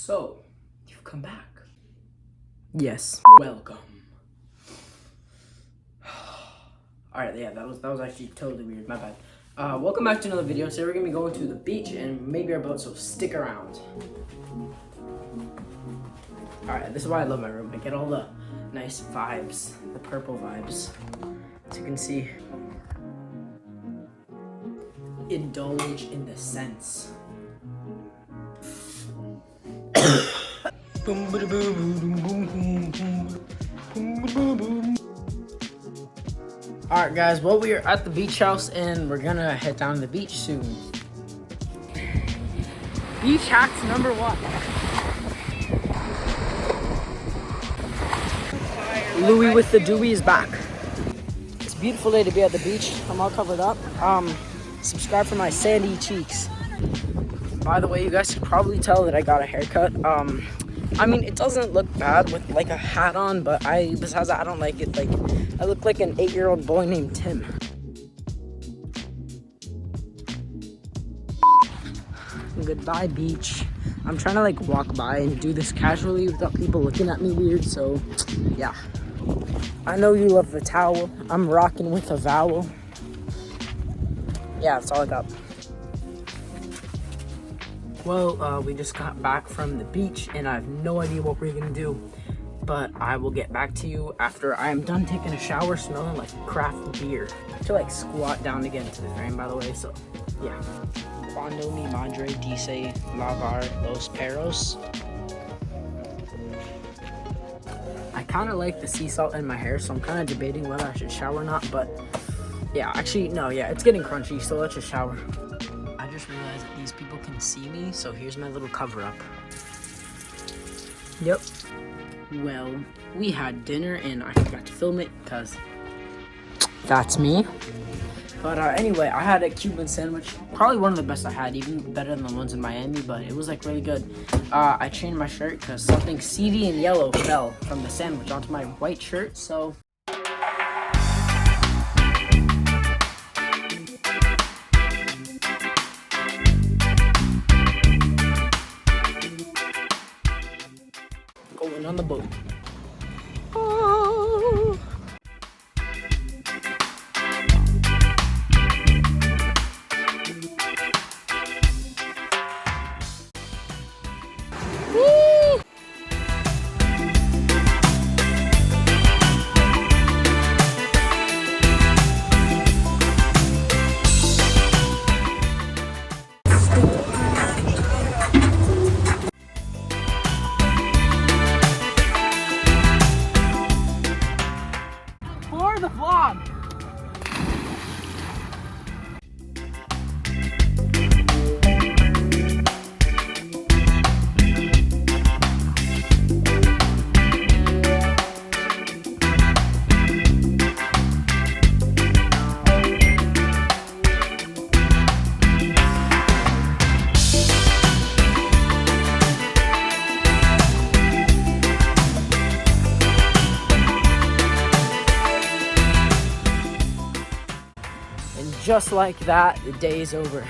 So, you've come back. Yes. Welcome. Alright, yeah, that was actually totally weird. My bad. Welcome back to another video. Today we're gonna be going to the beach and maybe our boat, so stick around. Alright, this is why I love my room. I get all the nice vibes, the purple vibes. As you can see, indulge in the scents. Alright guys, well, we are at the beach house and we're gonna head down to the beach soon. Beach hacks number 1. Louis with the Dewey is back. It's a beautiful day to be at the beach. I'm all covered up. Subscribe for my sandy cheeks. By the way, you guys can probably tell that I got a haircut. I mean, it doesn't look bad with like a hat on, but besides that, I don't like it. Like, I look like an 8-year-old boy named Tim. Goodbye, beach. I'm trying to like walk by and do this casually without people looking at me weird, so yeah. I know you love the towel. I'm rocking with a vowel. Yeah, that's all I got. Well, we just got back from the beach and I have no idea what we're gonna do, but I will get back to you after I am done taking a shower smelling like craft beer. I have to like squat down again to the frame, by the way, so yeah. Cuando mi madre dice lavar los perros. I kind of like the sea salt in my hair, so I'm kind of debating whether I should shower or not, but yeah, actually, no, yeah, it's getting crunchy, so let's just shower. I just realized that these people can see me, so here's my little cover-up. Yep. Well, we had dinner, and I forgot to film it, because that's me. But anyway, I had a Cuban sandwich, probably one of the best I had, even better than the ones in Miami, but it was like really good. I changed my shirt because something seedy and yellow fell from the sandwich onto my white shirt, so... Going on the boat. Oh. Woo. For the vlog. And just like that, the day is over.